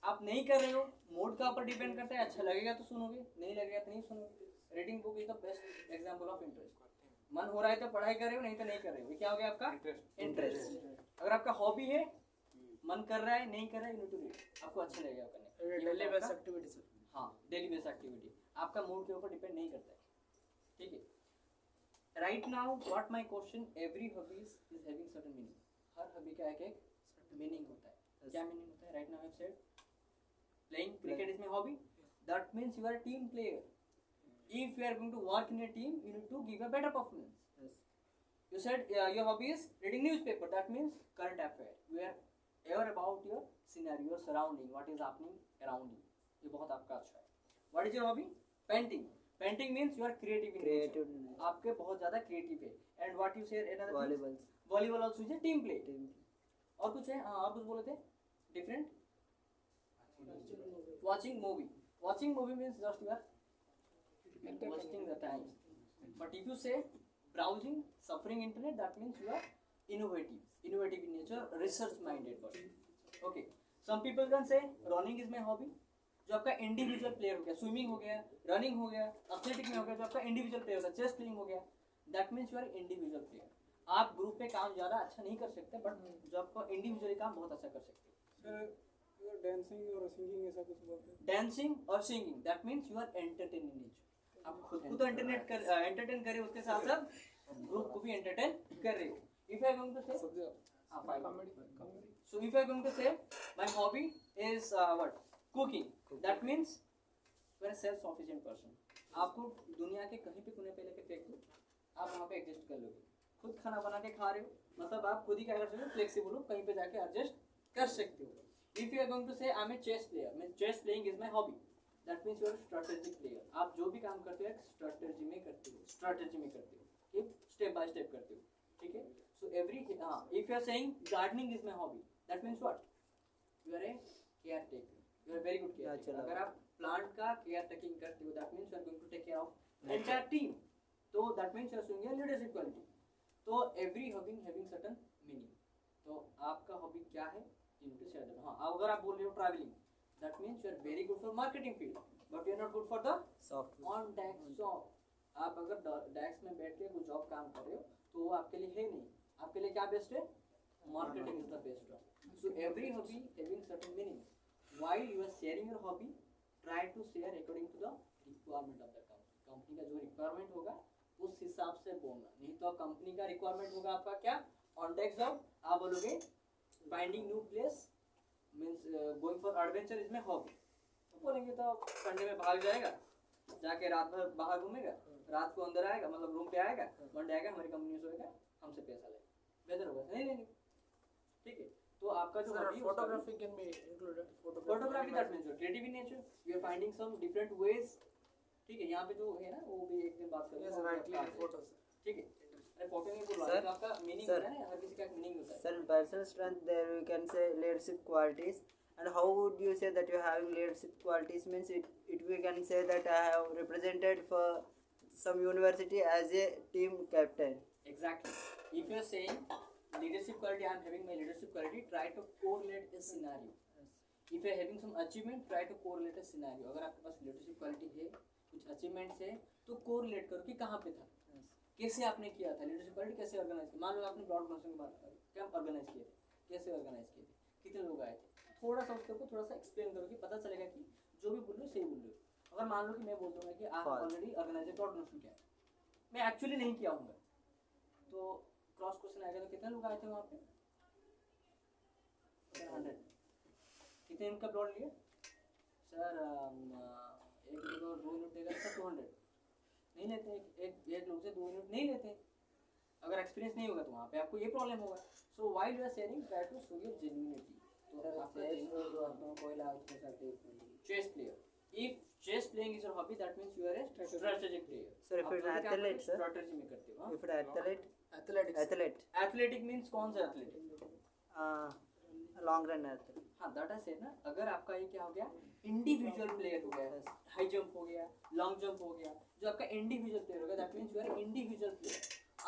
आप नहीं कर रहे हो, मूड का ऊपर डिपेंड करता है। अच्छा लगेगा तो सुनोगे, नहीं लगेगा तो नहीं सुनोगे। Reading book is the best example of interest. मन हो रहा है तो पढ़ाई कर रहे हो, नहीं तो नहीं कर रहे हो। ये क्या हो गया आपका? इंटरेस्ट। अगर आपका हॉबी है, मन कर रहा है, नहीं कर रहा है, यू नीड टू रीड, आपको अच्छा लगेगा करने। Daily based activity, sir. हाँ, डेली बेस्ड एक्टिविटी आपका मूड के ऊपर डिपेंड नहीं करता है। ठीक है। Right now what my question, every hobbies is having certain meaning. Her hobby का एक एक मीनिंग होता है। क्या मीनिंग होता है? Right now I have said playing cricket is my hobby, that means you are a team player. If you are going to work in a team, you need to give a better performance. Yes. You said your hobby is reading newspaper. That means current affair. You are aware about your scenario, your surrounding, what is happening around you. ये बहुत आपका अच्छा है। What is your hobby? Painting. Painting means you are creative in Creative. nature. आपके बहुत ज़्यादा creative है। And what you say another Volleyball. thing? Volleyball also is a team play. Team. और कुछ है? हाँ, और कुछ बोले थे? Different? Watching movie. Watching movie means just you are wasting the time. But if you say browsing, surfing internet, that means you are innovative in nature, research minded person. Okay, some people can say running is my hobby. जो आपका individual player हो गया, swimming हो गया, running हो गया, athletic में हो गया, जो आपका इंडिविजुअल प्लेयर होगा, चेस प्लेइंग हो गया, that means you are individual player. आप ग्रुप पे काम ज़्यादा अच्छा नहीं कर सकते, बट जो आपको इंडिविजुअली काम बहुत अच्छा कर सकते हो। सर डांसिंग और सिंगिंग ऐसा कुछ बोलते हैं? डांसिंग और singing, that means you are entertaining nature. आप खुद को तो एंटरटेन करे, उसके साथ साथ ग्रुप को भी एंटरटेन कर रहे हो। If I am going to say comedy. so if I am going to say my hobby is what cooking, that means you are a self sufficient person. आपको दुनिया के कहीं पे कोने पे लेके फेंक दो, आप वहाँ पे एडजस्ट कर लोगे। खुद खाना बना के खा रहे हो, मतलब आप खुद ही क्या कर सकते हो, फ्लेक्सिबल हो, कहीं पे जाके एडजस्ट कर सकते हो। If you are going to say I am a chess player, मैं chess playing is my hobby, that means you are strategic player. आप जो भी काम करते हो स्ट्रेटेजी में करते हो, एक स्टेप बाय स्टेप करते हो। ठीक है। So every if you are saying gardening is my hobby, that means what, you are a caretaker, you are very good caretaker. अगर आप प्लांट का केयर टेकिंग करते हो, that means you are going to take care of entire team, तो that means you are showing your leadership quality. तो every hobby having certain meaning. तो आपका hobby क्या है, you need to share that. हाँ, अगर आप बोल रहे हो travelling, that means you are very good for marketing field, but you are not good for the Software. On desk job. आप अगर डेस्क में बैठ के कुछ जॉब काम कर रहे हो, तो वो आपके लिए है नहीं। आपके लिए क्या बेस्ट है? Marketing is the best job. So every hobby having certain meaning. While you are sharing your hobby, try to share according to the requirement of the company. Company का जो रिक्वायरमेंट होगा उस हिसाब से बोलना, नहीं तो कंपनी का रिक्वायरमेंट होगा आपका क्या, ऑन डेस्क जॉब, आप बोलोगे finding new place means going for adventure is my hobby, तो बोलेंगे तो संडे में भाग जाएगा, जाके रात भर बाहर घूमेगा, रात को अंदर आएगा, मतलब रूम पे आएगा, मंडे आएगा, हमारी कंपनी से होगा, हमसे पैसा लेगा, बेहतर होगा, नहीं लेंगे। ठीक है। तो आपका जो hobby है, Photography can be included. Photography, that means your creative in nature, you are finding some different ways. ठीक है। यहाँ पे जो है ना, वो भी एक दिन बात Yes, करेंगे। right. Clear photos. ठीक है। अरे फोटो नहीं बोल Sir, रहा, आपका मीनिंग sir. होता है ना, हर किसी का एक मीनिंग होता है। Sir, in personal strength, there we can say leadership qualities. And how would you say that you have leadership qualities? Means it we can say that I have represented for some university as a team captain. Exactly. If you are saying leadership quality, I am having my leadership quality, try to correlate a scenario. If you are having some achievement, try to correlate a scenario. अगर आपके पास leadership quality है, कुछ achievements है, तो correlate करो कि कहाँ पे था, कैसे आपने किया था, leadership quality कैसे ऑर्गेनाइज किया। मान लो आपने ब्रॉड मॉर्निंग के बाद कैंप ऑर्गेनाइज किए थे, कैसे ऑर्गेनाइज किए थे, कितने लोग आए थे, थोड़ा सा उसके ऊपर थोड़ा सा एक्सप्लेन करो कि पता चलेगा कि जो भी बोल रहे हो सही बोल रहे हो। अगर मान लो कि मैं बोल दूंगा कि आप False. Already organiser dot notion किया है, मैं एक्चुअली नहीं किया हूँ, तो क्रॉस क्वेश्चन आएगा तो कितने लोग आए थे वहाँ पे? 100. कितने इनका प्लॉट लिया सर? एक जगह 2 यूनिट देगा सर 200 नहीं लेते, एक लोग से 2 यूनिट नहीं लेते। अगर एक्सपीरियंस नहीं होगा तो वहाँ पे आपको ये प्रॉब्लम होगा। So while you are sharing try to show your genuinity. तो आपका chess player, if chess playing is your hobby that means you are a strategic player. Sir, if it's athlete, sir, strategy में करते हो। if it's athlete, Athletics. athlete, athletic मींस कौन सा athletic? long run athlete. हाँ डाटा से ना, अगर आपका ये क्या हो गया, इंडिविजुअल प्लेयर हो गया, हाई जंप हो गया, लॉन्ग जंप हो गया, जो आपका इंडिविजुअल प्लेयर हो गया that means you are individual player.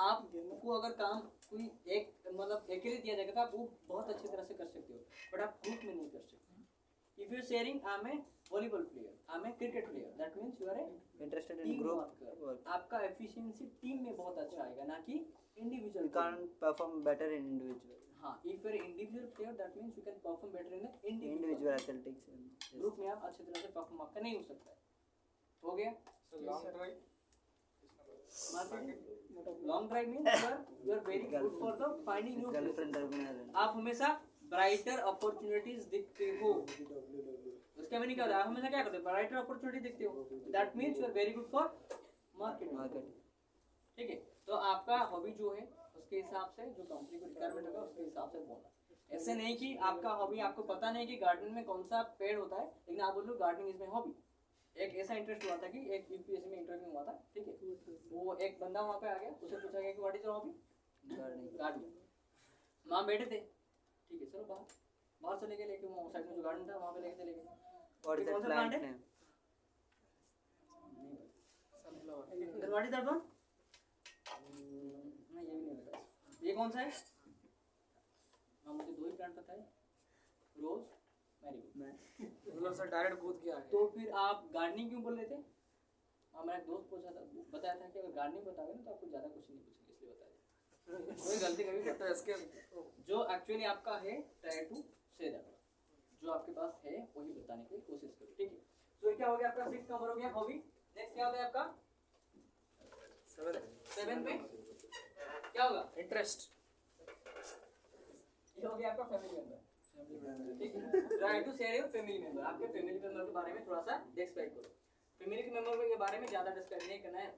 आपको अगर काम कोई एक मतलब अकेले दिया जाएगा तो आप वो बहुत अच्छी तरह से कर सकते हो, बट आप ग्रुप में नहीं कर सकते। If you sharing I am A volleyball player, I am A cricket player, that means you are A Interested in team group work. work. आपका एफिशिएंसी टीम में बहुत अच्छा आएगा, ना कि individual. You can't perform better in individual. हाँ, if you are individual player that means you can perform better in Individual individual. athletics. Group में आप अच्छी तरह से परफॉर्म आपका नहीं हो सकता है। हो गया? So long drive. Long drive means you are very good for the finding new Girlfriend places. organizer. आप हमेशा ब्राइटर अपॉर्चुनिटीज दिखते हो। उसका मीनिंग क्या होता है? आप हमेशा क्या करते हो? ब्राइटर अपॉर्चुनिटी दिखते हो, that means you are very good for marketing. Market. ठीक है, तो आपका हॉबी जो है उसके हिसाब से जो कंपनी को रिक्वायरमेंट होगा उसके हिसाब से बोलना। ऐसे नहीं कि आपका हॉबी, आपको पता नहीं कि गार्डन में कौन सा पेड़ होता है, लेकिन आप बोल लो गार्डनिंग इज माय हॉबी। एक ऐसा इंटरेस्ट हुआ था कि एक यूपीएससी में इंटरव्यू हुआ था, ठीक है, वो एक बंदा वहाँ पे आ गया, उसे पूछा गया कि what is your hobby? Gardening. Gardening. वहाँ बैठे थे, ठीक है, चलो बाहर चले गए, लेके वो साइड में जो गार्डन था वहाँ पे लेके चले गए। What is कौन that सा plant plant है? name? Sunflower. Then what is that one? नहीं, ये भी नहीं लगा। ये कौन सा है? हाँ, मुझे 2 ही प्लांट पता है, रोज, मैरीगोल्ड। मतलब सर डायरेक्ट कूद के आए। तो फिर आप गार्डनिंग क्यों बोल रहे थे? हाँ, मेरा एक दोस्त पूछा था, बताया था कि अगर गार्डनिंग बताओगे ना तो आपको ज़्यादा कुछ नहीं पूछेंगे, इसलिए बताया। कोई गलती कभी करता तो इसके जो एक्चुअली आपका है ट्राई टू से दैट, जो आपके पास है वही बताने की कोशिश करो, ठीक है। तो क्या हो गया आपका 6 नंबर हो गया हॉबी। नेक्स्ट क्या होता है आपका 7 पे क्या होगा? इंटरेस्ट। ये हो गया आपका फैमिली मेंबर, ठीक है। Try to share your family member. आपके फैमिली मेंबर के बारे में थोड़ा सा डिस्क्राइब करो। फैमिली के मेंबर के बारे में ज़्यादा डिस्क्राइब नहीं करना है।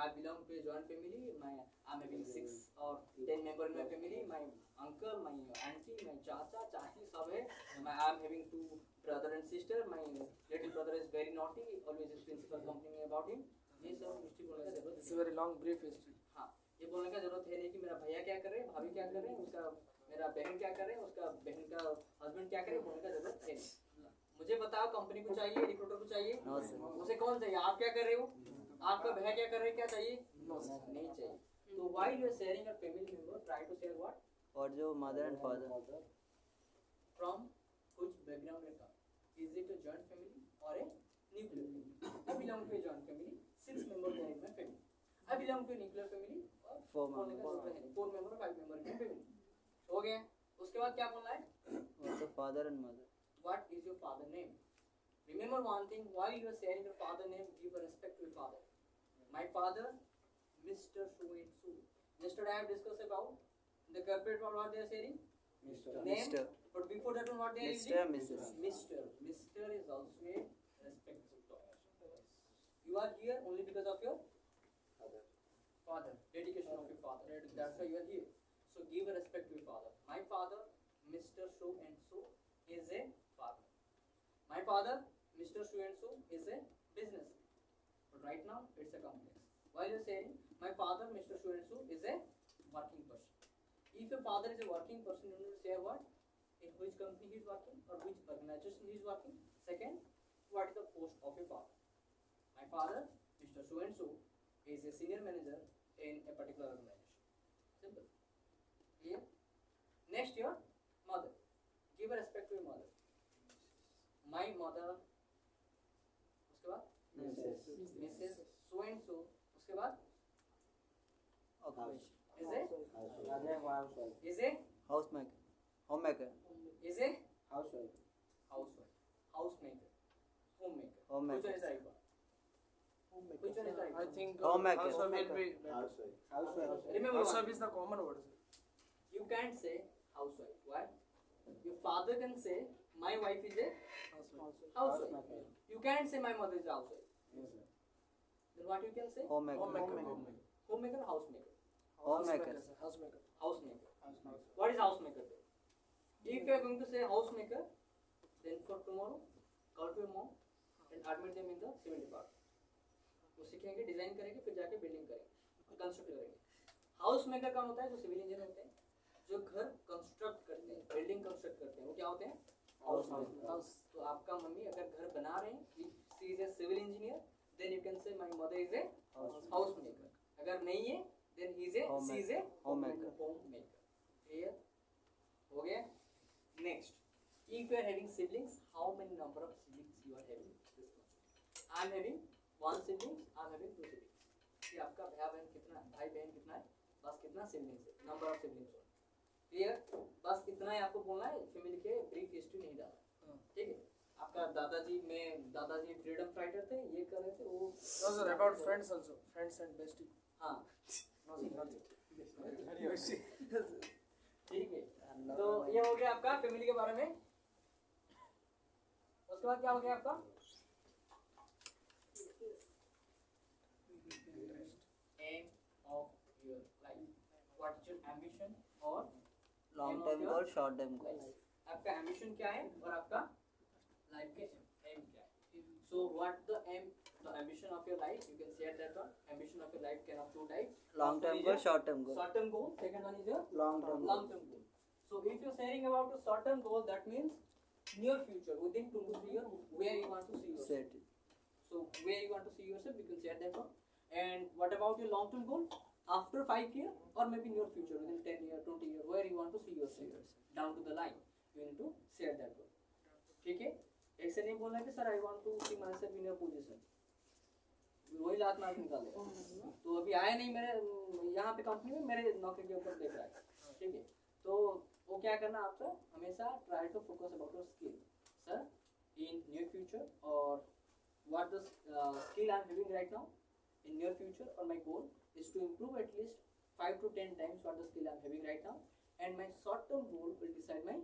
I belong to joint family, मैं आई एम हैविंग 6 और 10 member in my family, my uncle, my aunty, my चाचा चाची सब है। I am having 2 brother and sister, my little brother is very naughty, always is principal complaining about him. ये सब history बोलने का जरूरत this is very long brief history. हाँ, ये बोलने का जरूरत है नहीं कि मेरा भैया क्या कर रहे हैं, भाभी क्या कर रहे हैं, उसका मेरा बहन क्या कर रहे हैं, उसका बहन का हस्बैंड क्या कर रहे हैं, बोलने का जरूरत है नहीं। मुझे बताओ कंपनी को चाहिए, रिक्रूटर को चाहिए, No, sir. उसे कौन चाहिए, आप क्या कर रहे हो, आपका भैया क्या कर रहे हैं, क्या चाहिए? No, sir. नहीं चाहिए। तो while you are sharing your family member, try to share what What your mother and father? From which background you come. Is it a joint family और a nuclear family? I belong to a joint family, 6 members are in my family. I belong to a nuclear family और 4 बोलने का जरूरत है नहीं, 4 member 5 member in family. हो गया। उसके बाद क्या बोलना है? What's your father and mother? What is your father name? Remember one thing, while you are sharing your father name, give a respect to your father. My father, Mr. So and so. Yesterday I have discussed about the corporate what they are sharing. Name. Mr. But before that one, what they are Mr. using? Mrs. Mr. Mr. is also a respectful term. You are here only because of your father. Dedication of your father. That's why you are here. So give a respect to your father. My father, Mr. So and so, is a farmer. My father, Mr. So and so, is a businessman. But right now, it's a complex. While you're saying, my father, Mr. So and so, is a working person. If your father is a working person, you need to say what? In which company he is working or which organization he is working. Second, what is the post of your father? My father, Mr. So and so, is a senior manager in a particular organization. Simple. Clear? Next, your mother. Give a respect to your mother. My mother. उसके बाद Mrs. So and so. उसके बाद Occupation. is a Housemaker. Homemaker. housewife, housemaker, homemaker. Homemaker. Which one is the right one? Which one is right? I think Homemaker. housewife will be better. Remember one Housewife thing. is the common word. You can't say housewife. Why? Your father can say my wife is a Housewife. housewife. You can't say my mother is a housewife. Then what you can say? Homemaker. Homemaker or housemaker? Homemaker. Sir. Housemaker. Housemaker. What is housemaker then? If you are going to say housemaker, then for tomorrow, call to your mom and admit them in the civil department. वो सीखेंगे, design करेंगे, फिर जाके building करेंगे, construct करेंगे. House maker कौन होता है? जो सिविल इंजीनियर होते हैं, जो घर कंस्ट्रक्ट करते हैं, बिल्डिंग कंस्ट्रक्ट करते हैं, वो क्या होते हैं? House maker. तो आपका मम्मी अगर घर बना रहे हैं, she is a civil engineer, then you can say my mother is a house maker. अगर नहीं है, then he is a she is a Homemaker. Home maker. Clear हो गया? Next, if you are having siblings, how many number of siblings you are having? I am having one sibling, I am having two siblings. ये आपका भाई बहन कितना है? भाई बहन कितना है? बस कितना सिबलिंग्स है? Number of siblings. क्लियर? बस इतना ही आपको बोलना है, फैमिली के ब्रीफ हिस्ट्री नहीं डालना. ठीक है? आपका दादाजी फ्रीडम फाइटर थे, ये कर रहे थे, वो No, sir, about friends also. Friends and bestie. हाँ No, sir, nothing. ठीक है. तो ये हो गया आपका फैमिली के बारे में. उसके बाद क्या हो गया आपका? Aim of your life. What is your ambition और Long aim of term your goal, short term goal. life? आपका ambition क्या है और आपका लाइफ के aim क्या है? So what the ambition of your life? You can share that one. Ambition of your life can have two types. Long term goal, short term goal. Short term goal. Second one is your Long term goal. long term goal. So if you're sharing about a short term goal, that means near future, within 2 to 3 years, where you want to see yourself. Set it. So where you want to see yourself, you can share that one. And what about your long term goal? After 5 years or maybe near future, within 10 years, 20 years, where you want to see yourself. Down to the line, you need to share that one. ठीक है? एक से नहीं बोलना कि sir I want to see myself in your position. वही लात मार निकाल दे. तो अभी आया नहीं मेरे यहाँ पे कंपनी में, मेरे नौकरी के ऊपर देख रहा है. ठीक है? तो वो क्या करना आपको हमेशा try to focus about your skill. Sir in near future और what the skill I am having right now in near future, or my goal is to improve at least 5 to 10 times what the skill I am having right now, and my short term goal will decide my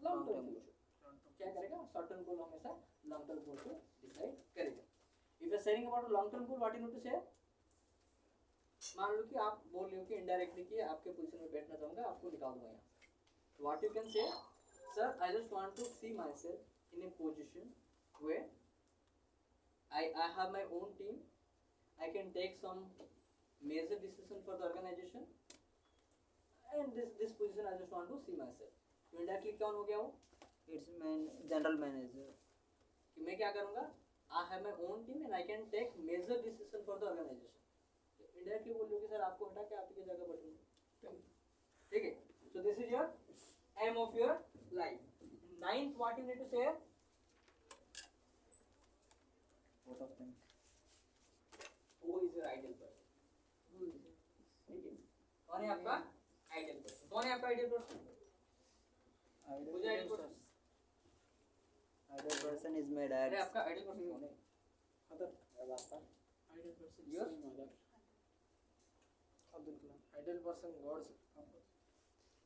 long term future. क्या करेगा? Short term goal हमेशा long term गोल को decide करेगा. If you are sharing about long term goal, what you need to share? मान लो कि आप बोल रहे हो कि इनडायरेक्टली कि आपके पोजीशन में बैठना चाहूंगा, आपको निकाल दूंगा यहाँ. तो what you can say, sir I just want to see myself in a position where I have my own team. I can take some major decision for the organization, and this position I just want to see myself. तो indirectly कौन हो गया वो? It's general manager. कि मैं क्या करूँगा? I have my own team and I can take major decision for the organization. Indirectly बोल रहे हो कि सर आपको हटा के आप की जगह बैठूंगा. ठीक है? So this is your aim of your life. Ninth, what you need to say? Out of them. Who is your ideal person? ठीक है? कौन है आपका ideal person? कौन है आपका ideal person? Who is your ideal person? Ideal person is my अरे dad. आपका ideal person कौन है? Ideal person. Yours? Abdul Kalam. Ideal person, God, sir.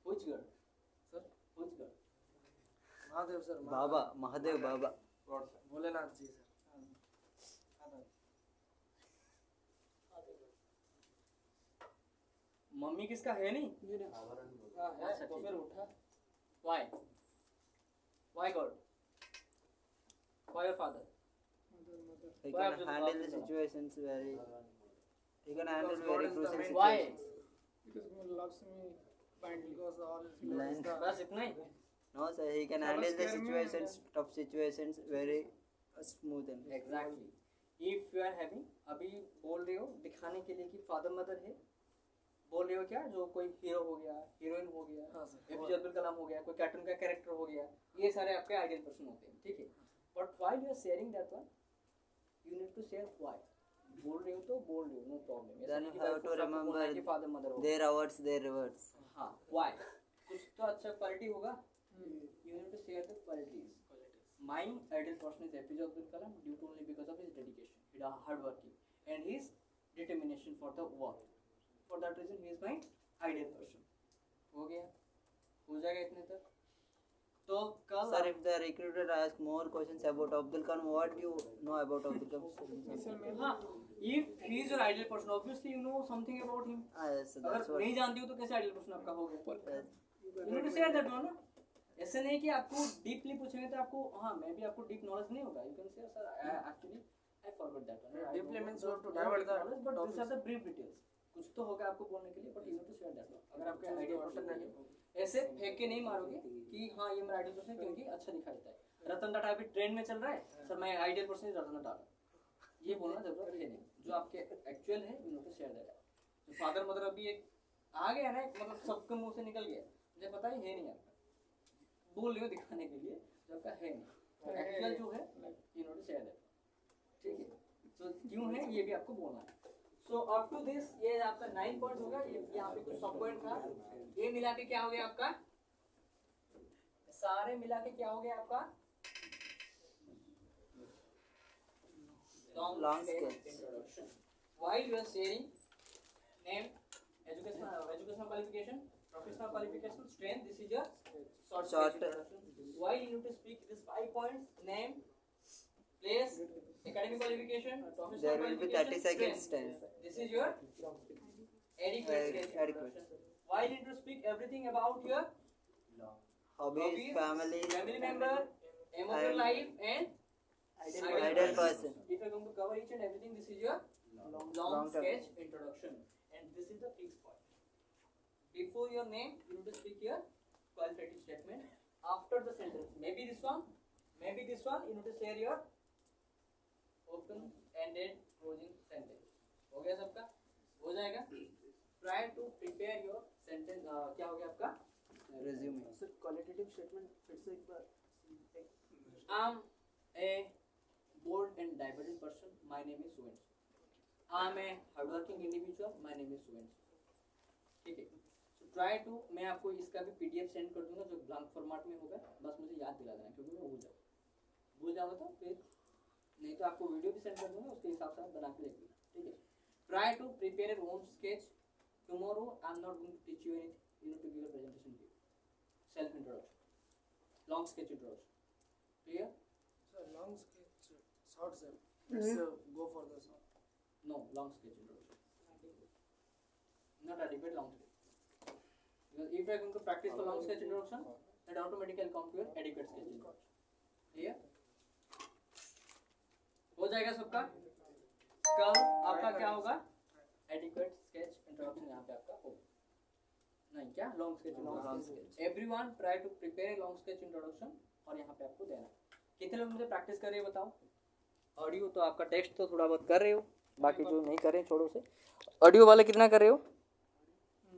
Which girl? Sir? Which girl? Mahadev, sir. Baba, Mahadev Baba. Bholenath ji, sir. Mummy किसका है नहीं? हाँ, है, अच्छा, तो ठीक. फिर उठा. Why? Why God? Why your father? Mother. He Why can Abdul handle the Kalam? situations very. He can handle Because God very is the crucial main- Why? situations. Because God loves me blindly. Because all his love Blind. is the... बस इतना ही. No, sir. He can Father handle the scare me situations, and- tough situations, very smooth and. Exactly. If you are having, अभी बोल रहे हो दिखाने के लिए कि फादर मदर है, बोल रहे हो क्या? जो कोई हीरो हो गया, हीरोइन हो गया, हाँ, sir. एपीजे अब्दुल कलाम हो गया, कोई कार्टून का कैरेक्टर हो गया, ये सारे आपके आइडियल पर्सन होते हैं. ठीक है? But while you are sharing that one, you need to share why. बोल रहे हो तो बोल रहे हो, no problem. Then you have to remember father mother हो. their awards, their rewards. हाँ, व्हाई. कुछ तो अच्छा क्वालिटी होगा. You need to share the qualities. My ideal person is APJ Abdul Kalam due to only because of his dedication. He is hardworking. and his determination for the work. For that reason he is my ideal person. हो गया, हो जाएगा इतने तक. तो कल Sir, if the recruiter asks more questions about Abdul Kalam, what do you know about Abdul Kalam? हाँ, if he is your ideal person, obviously you know something about him. Yes, that's अगर what. नहीं जानती हो तो कैसे ideal person आपका हो गया? Yes. You need to share that one ना. ऐसे नहीं कि आपको डीपली पूछेंगे तो आपको हाँ मैं भी आपको डीप नॉलेज नहीं होगा. You can say sir actually I forgot that one. Deeply means you have to divert the knowledge, but these are the brief details. कुछ तो होगा आपको बोलने के लिए, but you need to share that one. अगर आपका आइडियल पर्सन नहीं है, ऐसे फेंक के नहीं मारोगे कि हाँ ये मेरा आइडियल पर्सन है क्योंकि अच्छा दिखाई देता है. रतन टाटा अभी ट्रेंड में चल रहा है, सर मैं आइडियल पर्सन रतन टाटा. ये बोलना जरूरत है नहीं. जो आपके एक्चुअल है you need to share that. जो फादर मदर अभी एक आ गया ना, मतलब सबके मुंह से निकल गया, मुझे पता ही है नहीं आपका, बोल रही हो दिखाने के लिए जब का है नहीं. एक्चुअल जो है you need to share that. ठीक है, तो क्यों है ये भी आपको बोलना है. सो अप टू दिस ये आपका 9 पॉइंट होगा. ये यहाँ पे कुछ सब पॉइंट था, ये मिला के क्या हो गया आपका, सारे मिला के क्या हो गया आपका Long sketch sketch. introduction. While you are sharing name, educational qualification, professional qualification, strength, this is your short Short. sketch introduction. While you need to speak this 5 points, name, place, academic qualification, professional There will be 30 qualification, seconds strength. time. This is your adequate sketch Adequate. introduction. While you need to speak everything about your Hobbies, family member, aim of your and life, and ideal person. If you are going to cover each and everything, this is your long Long term. sketch introduction, and this is the fixed point. Before your name, you need to speak your qualitative statement. After the sentence, maybe this one, you need to share your open-ended closing sentence. हो गया सबका? हो जाएगा? Try to prepare your sentence. क्या हो गया आपका? Resume. So qualitative statement fits like the I'm a bold and divergent person. My name is so and so. I'm a hardworking individual. My name is so and so. ठीक है. So try to, मैं आपको इसका भी PDF send कर दूंगा जो blank format में होगा. बस मुझे याद दिला देना क्योंकि मैं भूल जाऊंगा तो फिर नहीं तो आपको वीडियो भी सेंड कर दूंगा, उसके हिसाब से आप बना के देखिए. ठीक है. Try to prepare your own sketch. Tomorrow I'm not going to teach you anything. You need to give a presentation. Self introduction. Long sketch introduction. Clear? so long sketch, short set. Let's go for the short. No, long sketch introduction. Not adequate long sketch. Because if you are going to practice for long sketch introduction, that automatically come to your adequate sketch introduction. Clear? हो जाएगा सबका? कल आपका क्या होगा? Adequate sketch introduction यहाँ पे आपका होगा. नहीं क्या? Long sketch introduction. Everyone try to prepare a long sketch introduction और यहाँ पे आपको देना. कितने लोग मुझे प्रैक्टिस कर रहे हैं बताओ? ऑडियो तो आपका टेक्स्ट तो थोड़ा बहुत कर रहे हो, बाकी जो नहीं कर रहे हैं छोड़ो से. ऑडियो वाले कितना कर रहे हो?